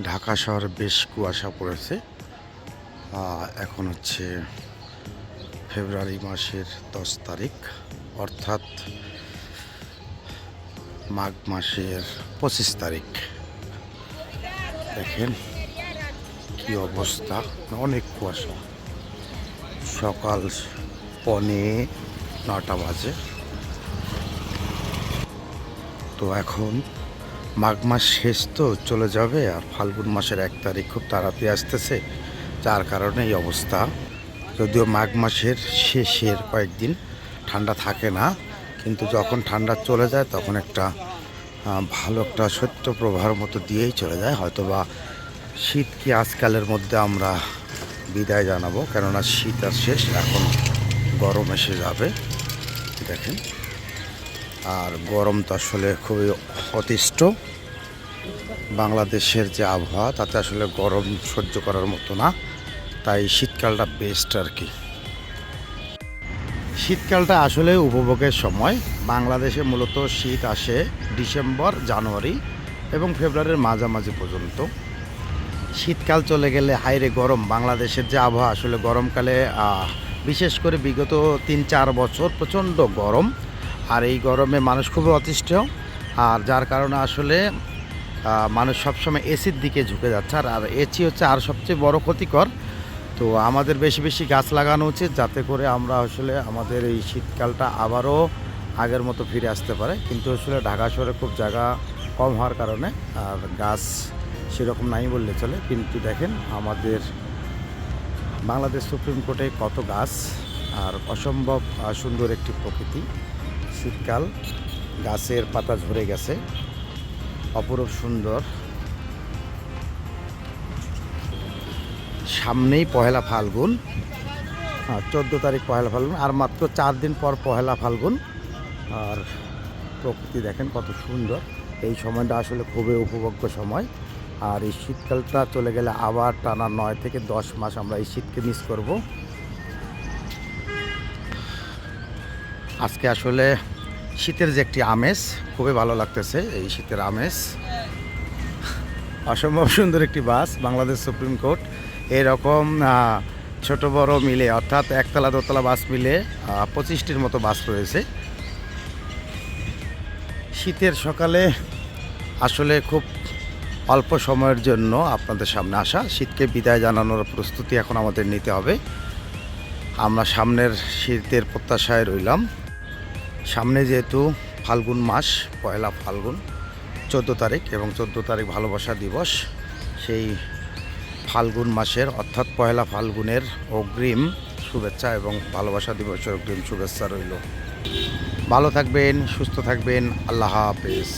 ঢাকা শহরে বেশ কুয়াশা পড়েছে। এখন হচ্ছে ফেব্রুয়ারি মাসের 10 তারিখ, অর্থাৎ মাঘ মাসের 25 তারিখ। দেখেন কি অবস্থা, অনেক কুয়াশা। সকাল 9:45 বাজে। তো এখন মাঘ মাস শেষ তো চলে যাবে, আর ফাল্গুন মাসের 1 তারিখ খুব তাড়াতাড়ি আসতেছে, যার কারণে এই অবস্থা। যদিও মাঘ মাসের শেষের কয়েকদিন ঠান্ডা থাকে না, কিন্তু যখন ঠান্ডা চলে যায় তখন একটা ভালো একটা শৈত্যপ্রবাহের মতো দিয়েই চলে যায়। হয়তোবা শীত কি আজকালের মধ্যে আমরা বিদায় জানাবো, কেননা শীত আর শেষ, এখন গরম এসে যাবে। দেখেন, আর গরম তো আসলে খুবই অতিষ্ঠ। বাংলাদেশের যে আবহাওয়া তাতে আসলে গরম সহ্য করার মতো না, তাই শীতকালটা বেস্ট আর কি। শীতকালটা আসলে উপভোগের সময়। বাংলাদেশে মূলত শীত আসে ডিসেম্বর, জানুয়ারি এবং ফেব্রুয়ারির মাঝামাঝি পর্যন্ত। শীতকাল চলে গেলে হাইরে গরম। বাংলাদেশের যে আবহাওয়া, আসলে গরমকালে বিশেষ করে বিগত 3-4 বছর প্রচণ্ড গরম, আর এই গরমে মানুষ খুবই অতিষ্ঠ। আর যার কারণে আসলে মানুষ সবসময় এসির দিকে ঝুঁকে যাচ্ছে। আর এসি হচ্ছে আর সবচেয়ে বড় ক্ষতিকর। তো আমাদের বেশি বেশি গাছ লাগানো উচিত, যাতে করে আমরা আসলে আমাদের এই শীতকালটা আবারও আগের মতো ফিরে আসতে পারে। কিন্তু আসলে ঢাকা শহরে খুব জায়গা কম হওয়ার কারণে আর গাছ সেরকম নাই বললে চলে। কিন্তু দেখেন আমাদের বাংলাদেশ সুপ্রিম কোর্টে কত গাছ, আর অসম্ভব সুন্দর একটি প্রকৃতি। শীতকাল, গাছের পাতা ঝরে গেছে, অপরূপ সুন্দর। সামনেই পহেলা ফাল্গুন, 14 তারিখ পহেলা ফাল্গুন, আর মাত্র 4 দিন পর পহেলা ফাল্গুন। আর প্রকৃতি দেখেন কত সুন্দর। এই সময়টা আসলে খুবই উপভোগ্য সময়। আর এই শীতকালটা চলে গেলে আবার টানা 9 থেকে 10 মাস আমরা এই শীতকে মিস করব। আজকে আসলে শীতের যে একটি আমেজ, খুবই ভালো লাগতেছে। এই শীতের আমেজ, অসম্ভব সুন্দর একটি বাস। বাংলাদেশ সুপ্রিম কোর্ট এরকম ছোট বড় মিলে, অর্থাৎ একতলা দোতলা বাস মিলে 25টির মতো বাস রয়েছে। শীতের সকালে আসলে খুব অল্প সময়ের জন্য আপনাদের সামনে আসা। শীতকে বিদায় জানানোর প্রস্তুতি এখন আমাদের নিতে হবে। আমরা সামনের শীতের প্রত্যাশায় রইলাম। সামনে যেহেতু ফাল্গুন মাস, পয়লা ফাল্গুন 14 তারিখ, এবং 14 তারিখ ভালোবাসা দিবস। সেই ফাল্গুন মাসের অর্থাৎ পয়লা ফাল্গুনের অগ্রিম শুভেচ্ছা এবং ভালোবাসা দিবসের অগ্রিম শুভেচ্ছা রইল। ভালো থাকবেন, সুস্থ থাকবেন। আল্লাহ হাফেজ।